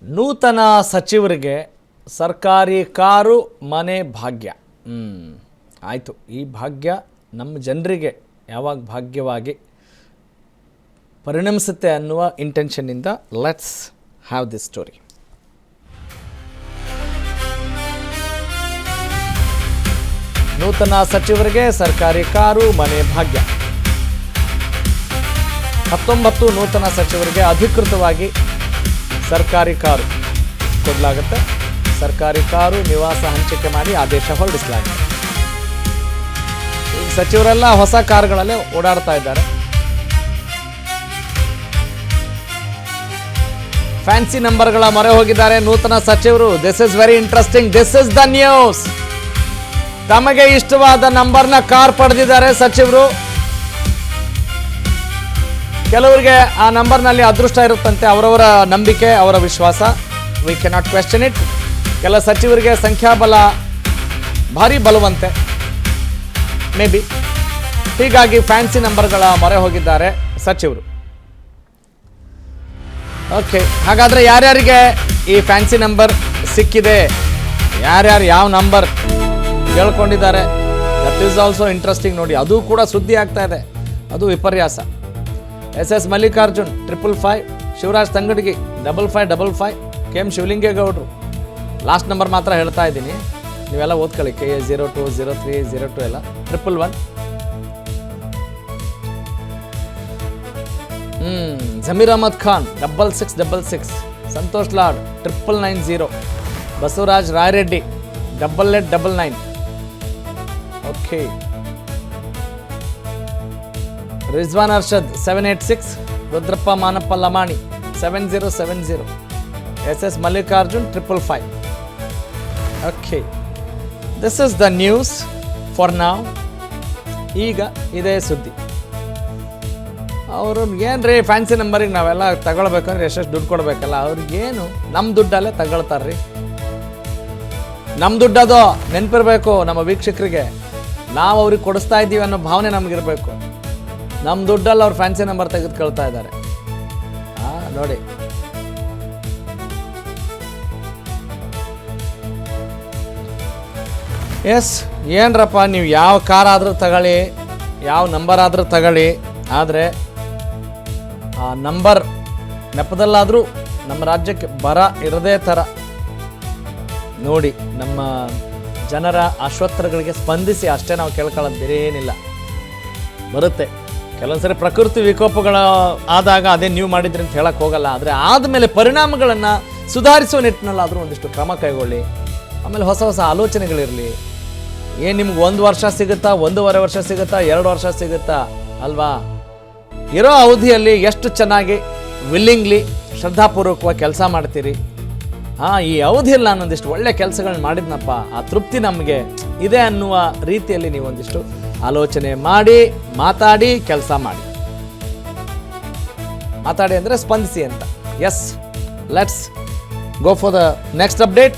ನೂತನ ಸಚಿವರಿಗೆ ಸರ್ಕಾರಿ ಕಾರು ಮನೆ ಭಾಗ್ಯ. ಆಯಿತು, ಈ ಭಾಗ್ಯ ನಮ್ಮ ಜನರಿಗೆ ಯಾವಾಗ ಭಾಗ್ಯವಾಗಿ ಪರಿಣಮಿಸುತ್ತೆ ಅನ್ನುವ ಇಂಟೆನ್ಷನ್ನಿಂದ ಲೆಟ್ಸ್ ಹ್ಯಾವ್ ದಿಸ್ ಸ್ಟೋರಿ. ನೂತನ ಸಚಿವರಿಗೆ ಸರ್ಕಾರಿ ಕಾರು ಮನೆ ಭಾಗ್ಯ. 19 ನೂತನ ಸಚಿವರಿಗೆ ಅಧಿಕೃತವಾಗಿ ಸರ್ಕಾರಿ ಕಾರು ಕೊಡಲಾಗುತ್ತೆ. ಸರ್ಕಾರಿ ಕಾರು ನಿವಾಸ ಹಂಚಿಕೆ ಮಾಡಿ ಆದೇಶ ಹೊರಡಿಸಲಾಗಿದೆ. ಈಗ ಸಚಿವರೆಲ್ಲ ಹೊಸ ಕಾರುಗಳಲ್ಲೇ ಓಡಾಡ್ತಾ ಇದ್ದಾರೆ. ಫ್ಯಾನ್ಸಿ ನಂಬರ್ಗಳ ಮೊರೆ ಹೋಗಿದ್ದಾರೆ ನೂತನ ಸಚಿವರು. This is very interesting. This is the news. ತಮಗೆ ಇಷ್ಟವಾದ ನಂಬರ್ನ ಕಾರ್ ಪಡೆದಿದ್ದಾರೆ ಸಚಿವರು. ಕೆಲವರಿಗೆ ಆ ನಂಬರ್ನಲ್ಲಿ ಅದೃಷ್ಟ ಇರುತ್ತಂತೆ, ಅವರವರ ನಂಬಿಕೆ, ಅವರ ವಿಶ್ವಾಸ. We cannot question it. ಕೆಲ ಸಚಿವರಿಗೆ ಸಂಖ್ಯಾಬಲ ಭಾರಿ ಬಲವಂತೆ, ಮೇ ಬಿ. ಹೀಗಾಗಿ ಫ್ಯಾನ್ಸಿ ನಂಬರ್ಗಳ ಮೊರೆ ಹೋಗಿದ್ದಾರೆ ಸಚಿವರು. ಓಕೆ, ಹಾಗಾದರೆ ಯಾರ್ಯಾರಿಗೆ ಈ ಫ್ಯಾನ್ಸಿ ನಂಬರ್ ಸಿಕ್ಕಿದೆ, ಯಾರ್ಯಾರು ಯಾವ ನಂಬರ್ ಕೇಳ್ಕೊಂಡಿದ್ದಾರೆ, ದಟ್ ಈಸ್ ಆಲ್ಸೋ ಇಂಟ್ರೆಸ್ಟಿಂಗ್. ನೋಡಿ, ಅದು ಕೂಡ ಸುದ್ದಿ ಆಗ್ತಾ ಇದೆ, ಅದು ವಿಪರ್ಯಾಸ. SS ಮಲ್ಲಿಕಾರ್ಜುನ್ 555, ಶಿವರಾಜ್ ತಂಗಡಗಿ 5555, KM ಶಿವಲಿಂಗೇಗೌಡರು. ಲಾಸ್ಟ್ ನಂಬರ್ ಮಾತ್ರ ಹೇಳ್ತಾ ಇದ್ದೀನಿ, ನೀವೆಲ್ಲ ಓದ್ಕೊಳ್ಳಿ. KA 02, 03, 02 ಎಲ್ಲ 111. Zameer Ahmed Khan 6666, Santosh Lad 990, Basavaraj Rayareddy 8899. Okay, Rizwan Arshad 786, Rudrappa Manappa Lamani 7070, SS Mallikarjun 555. Okay, this is the news for now. ಈಗ ಇದೇ ಸುದ್ದಿ. ಅವರು ಏನ್ರಿ ಫ್ಯಾನ್ಸಿ ನಂಬರಿಗೆ ನಾವೆಲ್ಲ ತಗೊಳ್ಬೇಕಂದ್ರೆ ಎಷ್ಟೆಷ್ಟು ದುಡ್ಡು ಕೊಡ್ಬೇಕಲ್ಲ, ಅವ್ರಿಗೇನು ನಮ್ಮ ದುಡ್ಡಲ್ಲೇ ತಗೊಳ್ತಾರ್ರಿ. ನಮ್ಮ ದುಡ್ಡದು ನೆನಪಿರ್ಬೇಕು ನಮ್ಮ ವೀಕ್ಷಕರಿಗೆ. ನಾವು ಅವ್ರಿಗೆ ಕೊಡಿಸ್ತಾ ಇದ್ದೀವಿ ಅನ್ನೋ ಭಾವನೆ ನಮಗಿರ್ಬೇಕು. ನಮ್ಮ ದುಡ್ಡಲ್ಲಿ ಅವ್ರು ಫ್ಯಾನ್ಸಿ ನಂಬರ್ ತೆಗೆದುಕೊಳ್ತಾ ಇದ್ದಾರೆ. ನೋಡಿ, ಎಸ್, ಏನ್ರಪ್ಪ ನೀವು ಯಾವ ಕಾರ್ ಆದರೂ ತಗೊಳ್ಳಿ, ಯಾವ ನಂಬರ್ ಆದರೂ ತಗೊಳ್ಳಿ, ಆದರೆ ಆ ನಂಬರ್ ನೆಪದಲ್ಲಾದರೂ ನಮ್ಮ ರಾಜ್ಯಕ್ಕೆ ಬರ ಇರದೇ ಥರ ನೋಡಿ, ನಮ್ಮ ಜನರ ಆಶೋತ್ತರಗಳಿಗೆ ಸ್ಪಂದಿಸಿ ಅಷ್ಟೇ ನಾವು ಕೇಳ್ಕೊಳ್ಳೋದು, ಬೇರೆ ಏನಿಲ್ಲ. ಬರುತ್ತೆ ಕೆಲವೊಂದ್ಸರಿ ಪ್ರಕೃತಿ ವಿಕೋಪಗಳ ಆದಾಗ ಅದೇ ನೀವು ಮಾಡಿದ್ರಿ ಅಂತ ಹೇಳಕ್ಕೆ ಹೋಗಲ್ಲ, ಆದರೆ ಆದಮೇಲೆ ಪರಿಣಾಮಗಳನ್ನು ಸುಧಾರಿಸುವ ನಿಟ್ಟಿನಲ್ಲಾದರೂ ಒಂದಿಷ್ಟು ಕ್ರಮ ಕೈಗೊಳ್ಳಿ. ಆಮೇಲೆ ಹೊಸ ಹೊಸ ಆಲೋಚನೆಗಳಿರಲಿ. ಏನು ನಿಮ್ಗೆ 1 ವರ್ಷ ಸಿಗುತ್ತಾ, 1.5 ವರ್ಷ ಸಿಗುತ್ತಾ, 2 ವರ್ಷ ಸಿಗುತ್ತಾ ಅಲ್ವಾ? ಇರೋ ಅವಧಿಯಲ್ಲಿ ಎಷ್ಟು ಚೆನ್ನಾಗಿ ವಿಲ್ಲಿಂಗ್ಲಿ ಶ್ರದ್ಧಾಪೂರ್ವಕವಾಗಿ ಕೆಲಸ ಮಾಡ್ತೀರಿ. ಈ ಅವಧಿಯಲ್ಲಿ ನಾನೊಂದಿಷ್ಟು ಒಳ್ಳೆ ಕೆಲಸಗಳನ್ನ ಮಾಡಿದ್ನಪ್ಪ, ಆ ತೃಪ್ತಿ ನಮಗೆ ಇದೆ ಅನ್ನುವ ರೀತಿಯಲ್ಲಿ ನೀವೊಂದಿಷ್ಟು ಆಲೋಚನೆ ಮಾಡಿ, ಮಾತಾಡಿ, ಕೆಲಸ ಮಾಡಿ. ಮಾತಾಡಿ ಅಂದರೆ ಸ್ಪಂದಿಸಿ ಅಂತ. Yes, let's go for the next update.